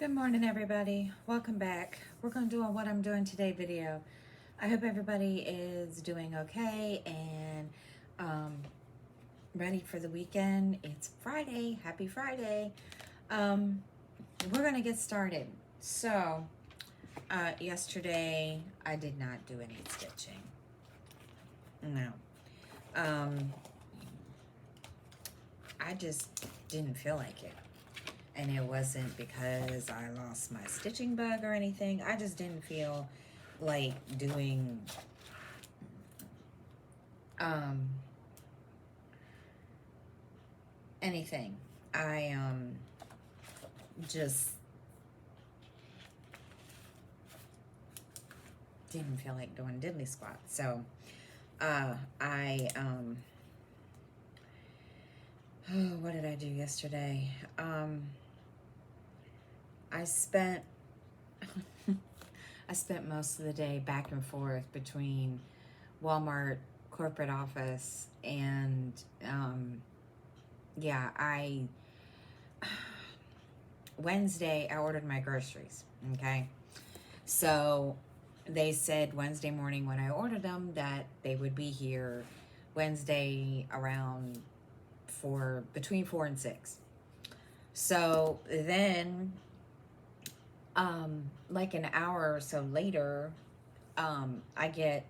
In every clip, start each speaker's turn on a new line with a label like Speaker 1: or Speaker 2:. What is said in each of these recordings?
Speaker 1: Good morning, everybody. Welcome back. We're going to do a what I'm doing today video. I hope everybody is doing okay and ready for the weekend. It's Friday. Happy Friday. We're going to get started. So, yesterday I did not do any stitching. No. I just didn't feel like it. And it wasn't because I lost my stitching bug or anything. I just didn't feel like doing anything. I just didn't feel like doing diddly squat. So what did I do yesterday? I spent I spent most of the day back and forth between Walmart corporate office and Wednesday I ordered my groceries. Okay, so they said Wednesday morning when I ordered them that they would be here Wednesday around between 4 and 6. So then like an hour or so later, I get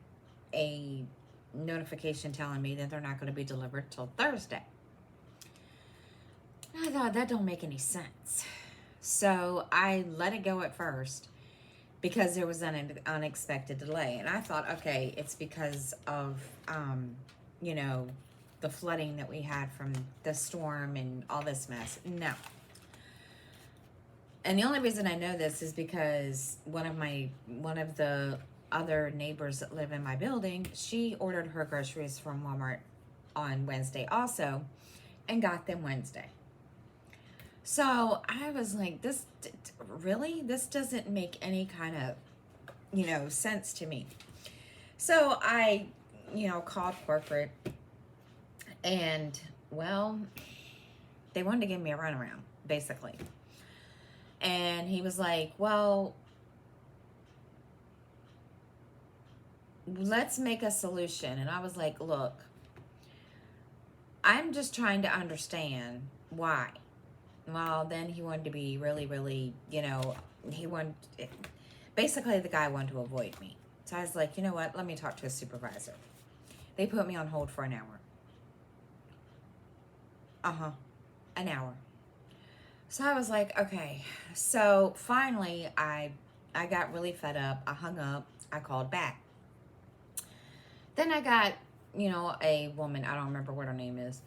Speaker 1: a notification telling me that they're not going to be delivered till Thursday. I thought that don't make any sense. So I let it go at first because there was an unexpected delay. And I thought, okay, it's because of, the flooding that we had from the storm and all this mess. No. And the only reason I know this is because one of the other neighbors that live in my building, she ordered her groceries from Walmart on Wednesday also and got them Wednesday. So I was like, this doesn't make any kind of, sense to me. So I, called corporate and, well, they wanted to give me a runaround, basically. And he was like, well, let's make a solution. And I was like, look, I'm just trying to understand why. Well, then he wanted to be really, really, basically the guy wanted to avoid me. So I was like, you know what? Let me talk to a supervisor. They put me on hold for an hour. An hour. So I was like, okay. So finally, I got really fed up. I hung up. I called back. Then I got, a woman. I don't remember what her name is.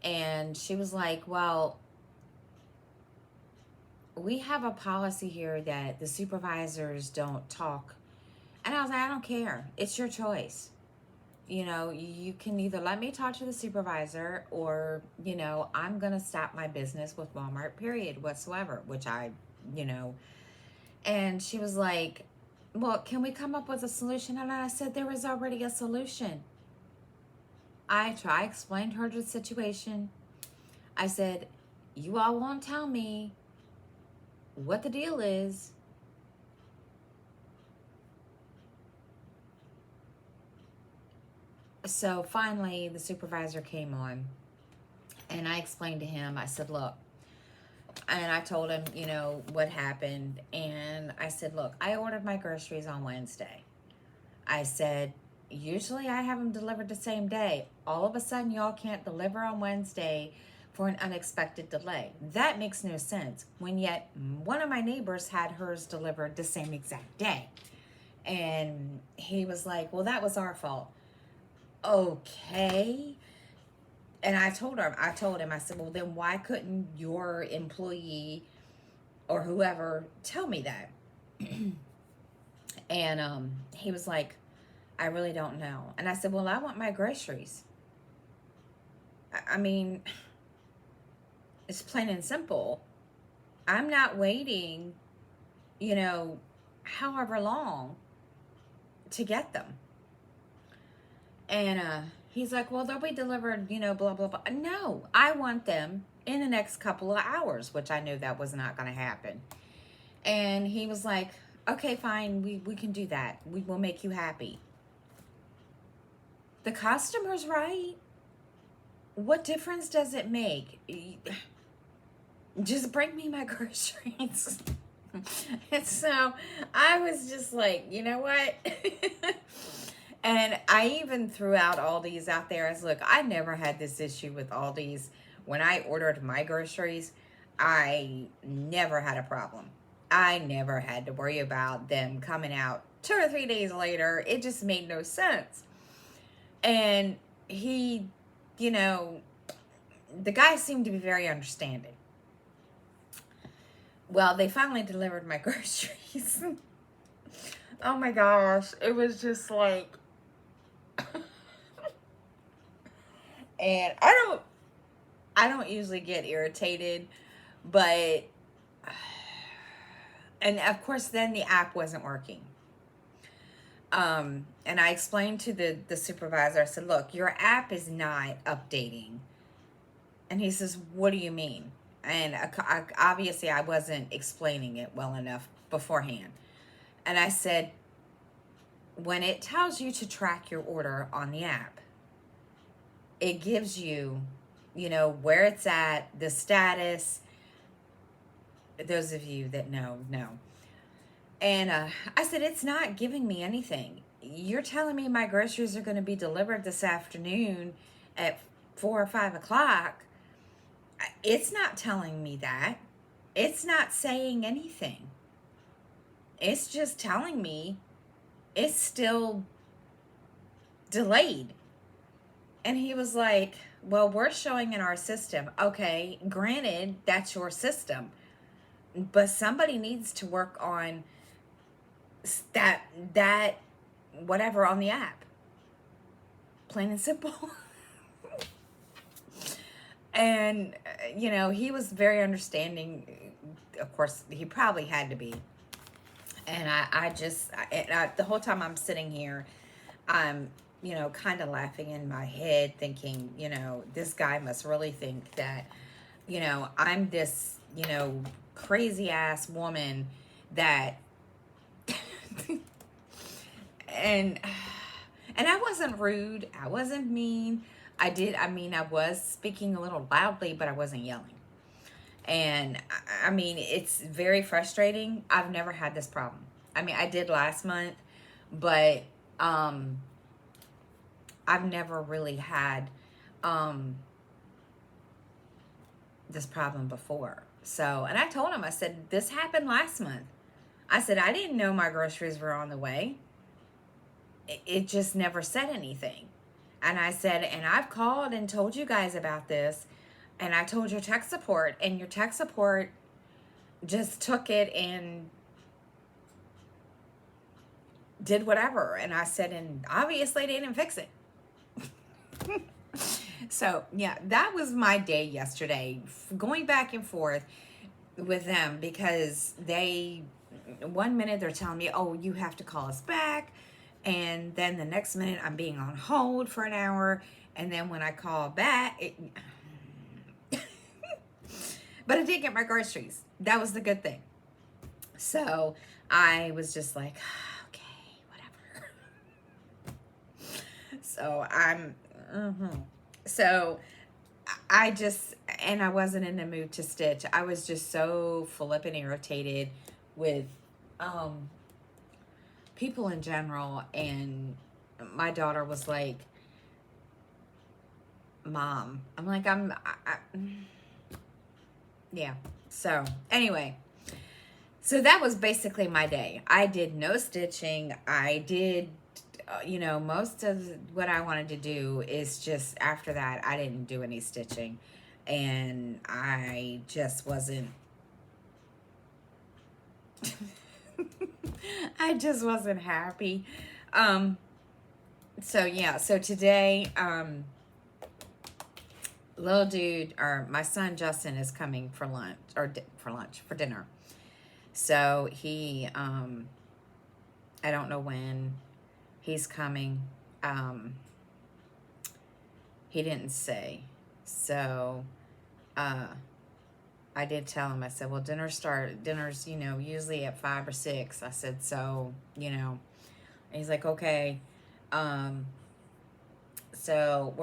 Speaker 1: And she was like, well, we have a policy here that the supervisors don't talk. And I was like, I don't care. It's your choice. You can either let me talk to the supervisor or, I'm going to stop my business with Walmart, period, whatsoever, which and she was like, well, can we come up with a solution? And I said, there was already a solution. I explained her the situation. I said, you all won't tell me what the deal is. So finally, the supervisor came on, and I explained to him, I said, look, and I told him, what happened. And I said, look, I ordered my groceries on Wednesday. I said, usually I have them delivered the same day. All of a sudden, y'all can't deliver on Wednesday for an unexpected delay. That makes no sense. When yet one of my neighbors had hers delivered the same exact day. And he was like, well, that was our fault. Okay. And I told him, I said, well, then why couldn't your employee or whoever tell me that? And he was like, I really don't know. And I said, well, I want my groceries. I mean, it's plain and simple. I'm not waiting, however long to get them. And he's like, well, they'll be delivered, blah, blah, blah. No, I want them in the next couple of hours, which I knew that was not going to happen. And he was like, okay, fine, we can do that. We will make you happy. The customer's right. What difference does it make? Just bring me my groceries. And so I was just like, you know what? And I even threw out Aldi's out there as, look, I never had this issue with Aldi's. When I ordered my groceries, I never had a problem. I never had to worry about them coming out 2 or 3 days later. It just made no sense. And he, you know, the guy seemed to be very understanding. Well, they finally delivered my groceries. Oh my gosh. It was just like, and I don't usually get irritated, but, and of course then the app wasn't working. And I explained to the supervisor, I said, look, your app is not updating. And he says, what do you mean? And obviously I wasn't explaining it well enough beforehand. And I said, when it tells you to track your order on the app, it gives you, you know, where it's at, the status. Those of you that know. And I said, it's not giving me anything. You're telling me my groceries are going to be delivered this afternoon at 4 or 5 o'clock. It's not telling me that. It's not saying anything. It's just telling me it's still delayed. And he was like, well, we're showing in our system. Okay, granted, that's your system. But somebody needs to work on that whatever on the app. Plain and simple. And, you know, he was very understanding. Of course, he probably had to be. And the whole time I'm sitting here, I'm, you know, kind of laughing in my head, thinking, you know, this guy must really think that, you know, I'm this, you know, crazy ass woman that, and I wasn't rude. I wasn't mean. I was speaking a little loudly, but I wasn't yelling. And I mean, it's very frustrating. I've never had this problem. I mean, I did last month, but I've never really had this problem before. So, and I told him, I said, this happened last month. I said, I didn't know my groceries were on the way. It just never said anything. And I said, and I've called and told you guys about this. And I told your tech support, and your tech support just took it and did whatever. And I said, and obviously they didn't fix it. So, yeah, that was my day yesterday, going back and forth with them, because they, 1 minute they're telling me, oh, you have to call us back. And then the next minute I'm being on hold for an hour. And then when I call back, but I did get my groceries. That was the good thing. So I was just like, okay, whatever. So so and I wasn't in the mood to stitch. I was just so flippin' irritated with people in general. And my daughter was like, Mom, I'm like, yeah. So anyway, so that was basically my day. I did no stitching. I did, you know, most of what I wanted to do is just, after that, I didn't do any stitching. And I just wasn't, I just wasn't happy. So yeah, so today, little dude, or my son Justin, is coming for lunch, for dinner. So he, I don't know when he's coming. He didn't say. So, I did tell him, I said, well, dinner's, usually at 5 or 6. I said, so, and he's like, okay. Um, so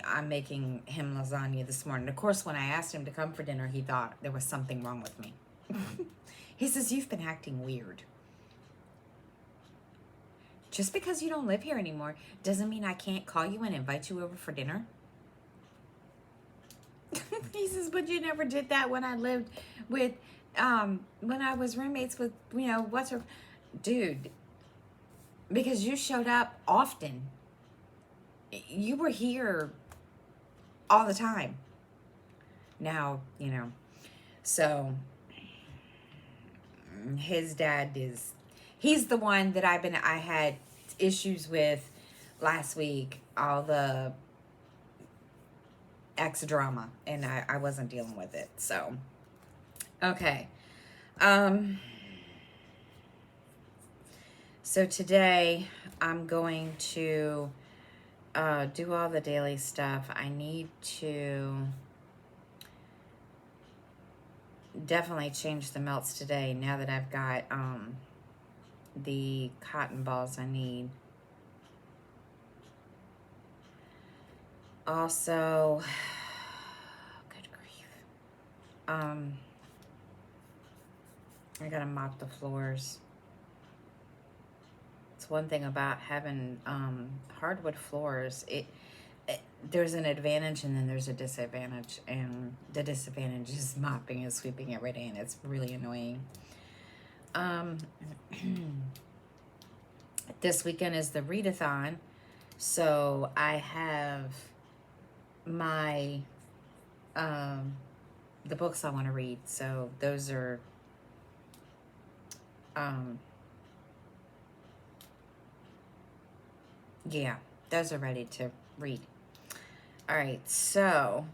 Speaker 1: I'm making him lasagna this morning. Of course, when I asked him to come for dinner, he thought there was something wrong with me. He says, you've been acting weird. Just because you don't live here anymore doesn't mean I can't call you and invite you over for dinner. He says, but you never did that when I lived with, when I was roommates with, what's her, dude, because you showed up often. You were here all the time. Now, so his dad he's the one that I had issues with last week, all the ex drama, and I wasn't dealing with it. So, okay. So today I'm going to do all the daily stuff. I need to definitely change the melts today now that I've got the cotton balls I need. Also, good grief. I gotta mop the floors. It's one thing about having hardwood floors. There's an advantage and then there's a disadvantage, and the disadvantage is mopping and sweeping every day, and it's really annoying. This weekend is the readathon, so I have my the books I want to read. So those are yeah, those are ready to read. All right, so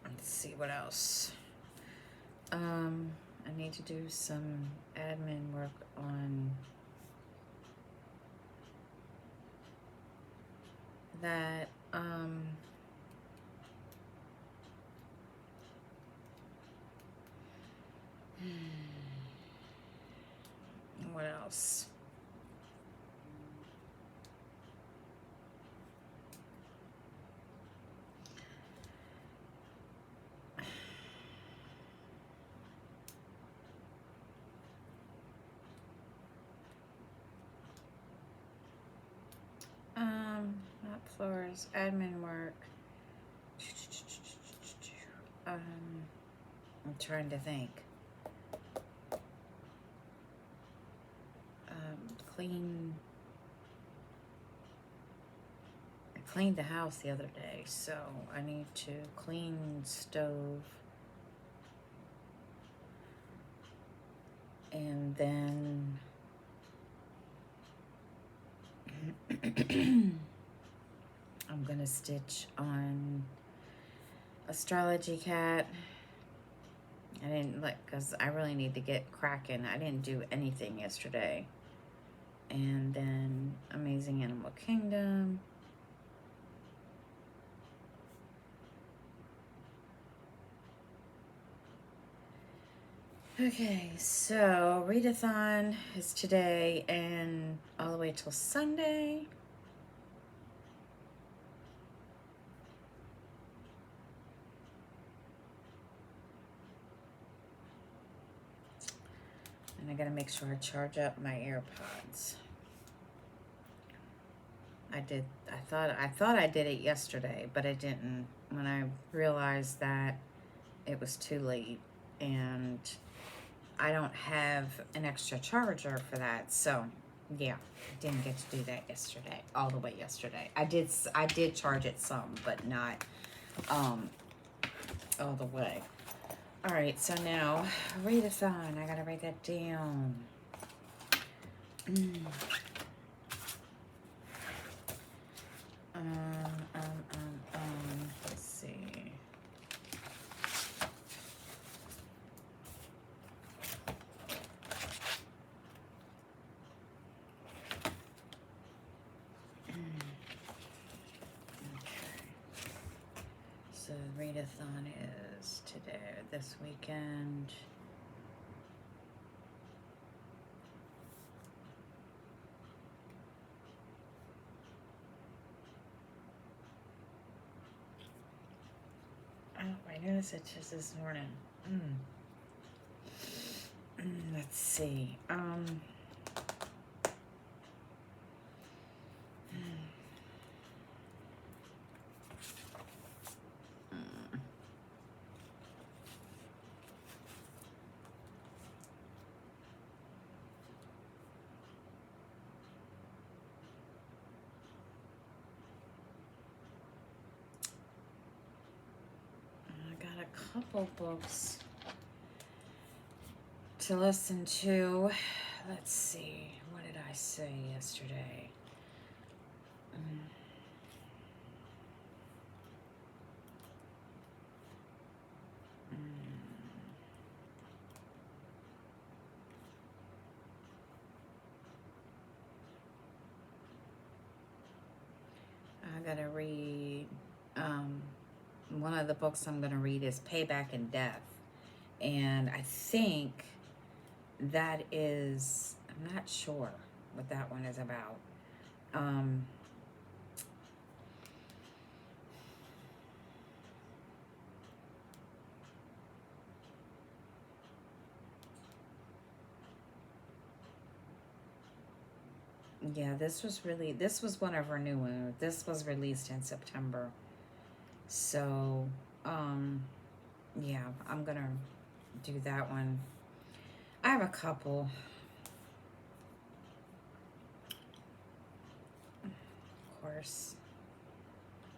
Speaker 1: let's see what else. I need to do some admin work on that. What else? Not floors, admin work. I'm trying to think. I cleaned the house the other day, so I need to clean stove. And then I'm gonna stitch on Astrology Cat. I didn't because I really need to get cracking. I didn't do anything yesterday. And then Amazing Animal Kingdom. Okay, so readathon is today and all the way till Sunday. And I gotta make sure I charge up my AirPods. I thought I did it yesterday, but I didn't when I realized that it was too late, and I don't have an extra charger for that. So yeah, didn't get to do that yesterday, all the way yesterday. I did charge it some, but not all the way. All right, so now readathon. I gotta write that down. Let's see. So the readathon is today, this weekend. Oh, I noticed it just this morning. Let's see. I got a couple books to listen to. Let's see. What did I say yesterday? I gotta read. One of the books I'm gonna read is Payback in Death, and I think that is. I'm not sure what that one is about. Yeah, this was one of her new ones. This was released in September. So, yeah, I'm gonna do that one. I have a couple. Of course.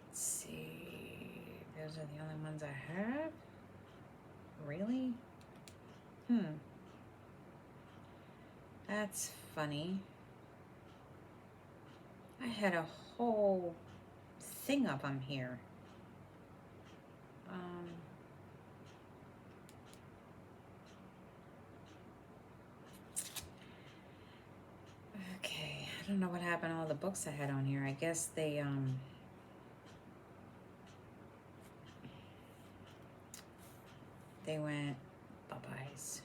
Speaker 1: Let's see. Those are the only ones I have? Really? That's funny. I had a whole thing of them here. Okay, I don't know what happened to all the books I had on here. I guess they went bye-byes.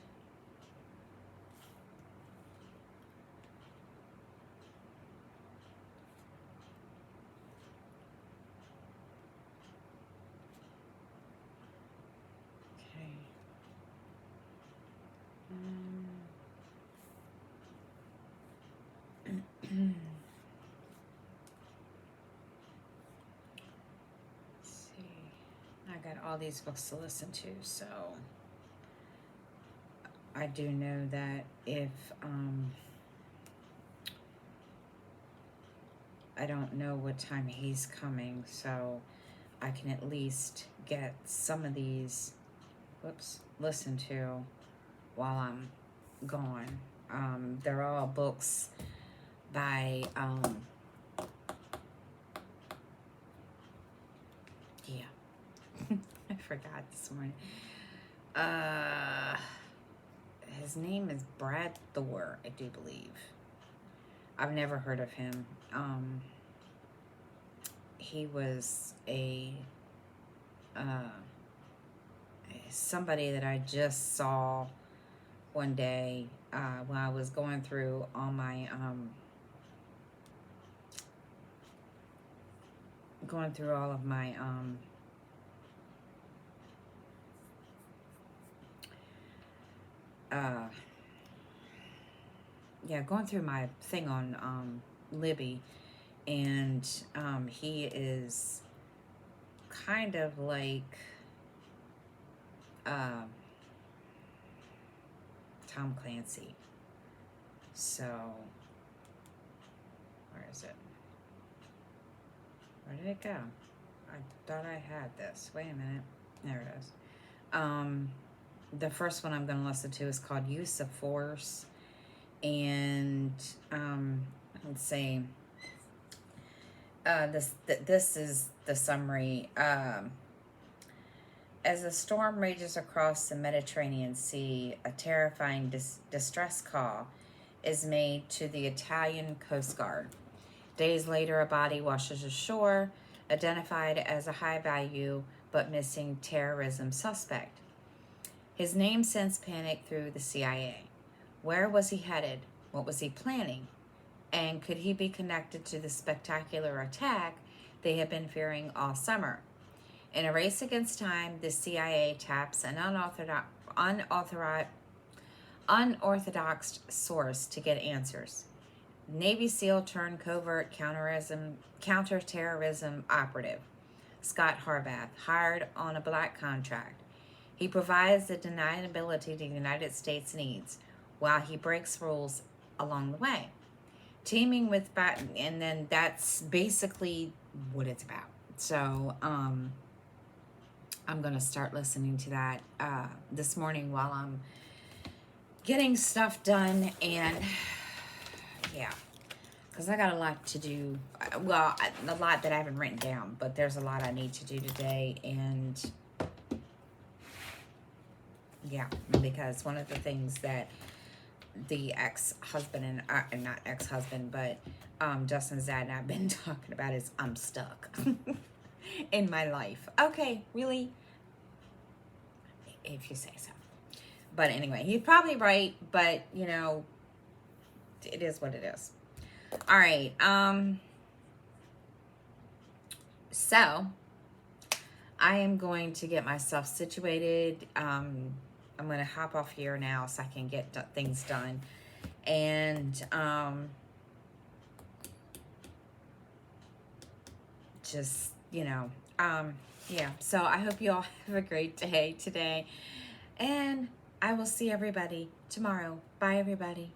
Speaker 1: I got all these books to listen to, so I do know that if I don't know what time he's coming, so I can at least get some of these listened to while I'm gone. They're all books by I forgot this morning. His name is Brad Thor, I do believe. I've never heard of him. He was somebody that I just saw one day when I was going through all my going through all of my going through my thing on Libby, and he is kind of like Tom Clancy. So where is it? Where did it go? I thought I had this. Wait a minute. There it is. The first one I'm going to listen to is called Use of Force. And let's see. This is the summary. As a storm rages across the Mediterranean Sea, a terrifying distress call is made to the Italian Coast Guard. Days later, a body washes ashore, identified as a high-value but missing terrorism suspect. His name sends panic through the CIA. Where was he headed? What was he planning? And could he be connected to the spectacular attack they had been fearing all summer? In a race against time, the CIA taps an unorthodox source to get answers. Navy SEAL turned covert counterterrorism operative, Scott Harbath, hired on a black contract. He provides the deniability the United States needs while he breaks rules along the way. Teaming with and then that's basically what it's about. So, I'm going to start listening to that this morning while I'm getting stuff done. And yeah, because I got a lot to do. Well, a lot that I haven't written down, but there's a lot I need to do today. And yeah, because one of the things that the ex-husband and not ex-husband, but Justin's dad and I've been talking about is I'm stuck in my life. Okay, really? If you say so. But anyway, he's probably right, but you know, it is what it is. All right. So I am going to get myself situated. I'm going to hop off here now so I can get things done. And just, yeah. So I hope you all have a great day today. And I will see everybody tomorrow. Bye, everybody.